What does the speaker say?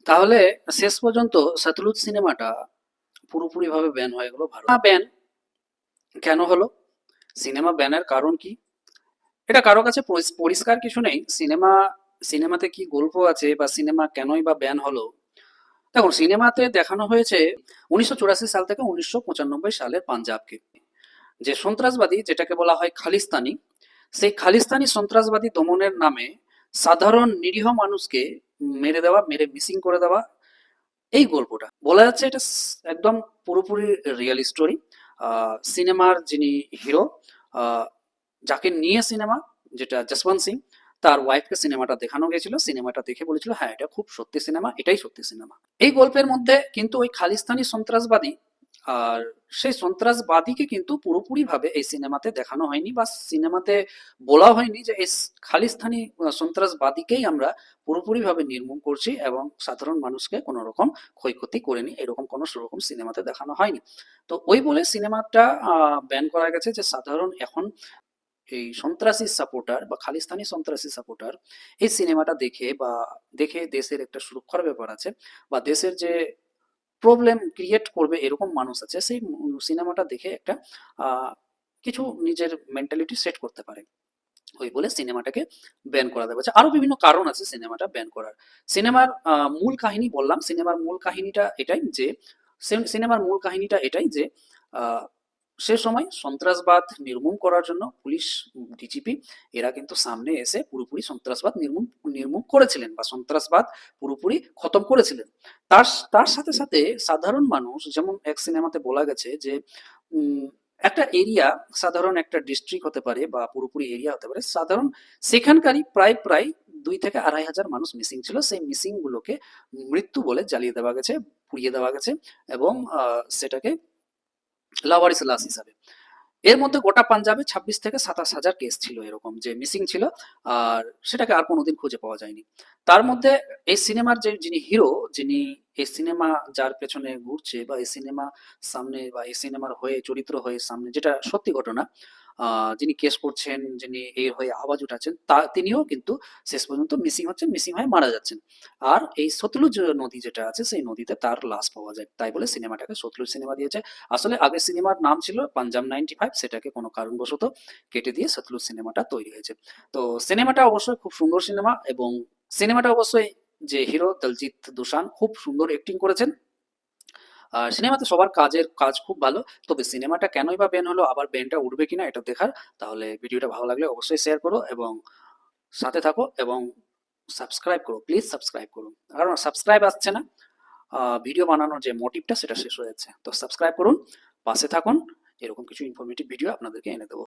তাহলে শেষ পর্যন্ত সতলুজ সিনেমাটা পুরোপুরিভাবে ব্যান হয়ে গেল ভারত। ব্যান কেন হলো? সিনেমা ব্যানের কারণ কি? এটা কারো কাছে পরিষ্কার কিছু নেই। সিনেমাতে কি গল্প আছে বা সিনেমা কেনই বা ব্যান হলো? দেখুন, সিনেমাতে দেখানো হয়েছে 1984 সাল থেকে 1995 সালের পাঞ্জাবকে, যে সন্ত্রাসবাদী যেটাকে বলা হয় খালিস্তানি, সেই খালিস্তানি সন্ত্রাসবাদী দমনের নামে সাধারণ নিরীহ মানুষকে মেরে দেওয়া, মেরে মিসিং করে দেওয়া, এই গল্পটা বলা যাচ্ছে। এটা একদম পুরোপুরি রিয়েল স্টোরি। সিনেমার যিনি হিরো, যাকে নিয়ে সিনেমা, যেটা যশবন্ত সিং, তার ওয়াইফকে সিনেমাটা দেখানো গেছিল। সিনেমাটা দেখে বলেছিল, হ্যাঁ এটা খুব সত্যি সিনেমা, এটাই সত্যি সিনেমা। এই গল্পের মধ্যে কিন্তু ওই খালিস্তানি সন্ত্রাসবাদী আর সেই সন্ত্রাসবাদীকে কিন্তু পুরোপুরিভাবে এই সিনেমাতে দেখানো হয়নি, বা সিনেমাতে বলা হয়নি যে এই খালিস্তানি সন্ত্রাসবাদীকেই আমরা পুরোপুরিভাবে নির্মূল করছি এবং সাধারণ মানুষকে কোনো রকম ক্ষয়ক্ষতি করেনি, এরকম কোনো সেরকম সিনেমাতে দেখানো হয়নি। তো ওই বলে সিনেমাটা ব্যান করা গেছে, যে সাধারণ এখন এই সন্ত্রাসী সাপোর্টার বা খালিস্তানি সন্ত্রাসী সাপোর্টার এই সিনেমাটা দেখে দেশের একটা সুরক্ষার ব্যাপার আছে, বা দেশের যে প্রবলেম ক্রিয়েট করবে এরকম মানুষ আছে, সেই সিনেমাটা দেখে একটা আহ, কিছু নিজের মেন্টালিটি সেট করতে পারে। ওই বলে সিনেমাটাকে ব্যান করা দেওয়া হয়েছে। আরো বিভিন্ন কারণ আছে সিনেমাটা ব্যান করার। সিনেমার মূল কাহিনী বললাম। সিনেমার মূল কাহিনীটা এটাই যে আহ, সে সময় সন্ত্রাসবাদ নির্মূল করার জন্য পুলিশ, ডিজিপি, এরা কিন্তু সামনে এসে পুরোপুরি সন্ত্রাসবাদ নির্মূল করেছিলেন, বা সন্ত্রাসবাদ পুরোপুরি খতম করেছিলেন। তার তার সাথে সাথে সাধারণ মানুষ, যেমন এক সিনেমাতে বলা গেছে যে উম, একটা এরিয়া, সাধারণ একটা ডিস্ট্রিক্ট হতে পারে বা পুরোপুরি এরিয়া হতে পারে, সাধারণ সেখানকারই প্রায় প্রায় 2 থেকে 2.5 হাজার মানুষ মিসিং ছিল। সেই মিসিং গুলোকে মৃত্যু বলে জ্বালিয়ে দেওয়া গেছে, পুড়িয়ে দেওয়া গেছে, এবং সেটাকে লাওয়ারিস লাশ হিসাবে। এর মধ্যে গোটা পাঞ্জাবে 26 থেকে 27 হাজার কেস ছিল এরকম, যে মিসিং ছিল, আর সেটাকে আর কোনোদিন খুঁজে পাওয়া যায়নি। তার মধ্যে এই সিনেমার যিনি হিরো, যিনি এই সিনেমা যার পেছনে ঘুরছে, বা এই সিনেমা সামনে, বা এই সিনেমার হয়ে চরিত্র হয়ে সামনে, যেটা সত্যি ঘটনা, যিনি কেস করছেন, যিনি এর হয়ে আওয়াজ উঠাচ্ছেন, তিনিও কিন্তু শেষ পর্যন্ত মিসিং হয়ে মারা যাচ্ছেন। আর এই সতলুজ নদী যেটা আছে, সেই নদীতে তার লাশ পাওয়া যায়, তাই বলে সিনেমাটাকে সতলুজ সিনেমা দিয়েছে। আসলে আগের সিনেমার নাম ছিল পাঞ্জাব 95, সেটাকে কোনো কারণবশত কেটে দিয়ে সতলুজ সিনেমাটা তৈরি হয়েছে। তো সিনেমাটা অবশ্যই খুব সুন্দর সিনেমা, এবং সিনেমাটা অবশ্যই যে হিরো দলজিৎ দোসাঞ্জ খুব সুন্দর অ্যাক্টিং করেছেন। আর সিনেমাতে সবার কাজ খুব ভালো। তবে সিনেমাটা কেনই বা ব্যান হলো, আবার ব্যানটা উঠবে কিনা এটা দেখার। তাহলে ভিডিওটা ভালো লাগলে অবশ্যই শেয়ার করো, এবং সাথে থাকো, এবং সাবস্ক্রাইব করো, প্লিজ সাবস্ক্রাইব করুন। কারণ সাবস্ক্রাইব আসছে না, ভিডিও বানানোর যে মোটিভটা সেটা শেষ হয়ে যাচ্ছে। তো সাবস্ক্রাইব করুন, পাশে থাকুন, এরকম কিছু ইনফরমেটিভ ভিডিও আপনাদেরকে এনে দেবো।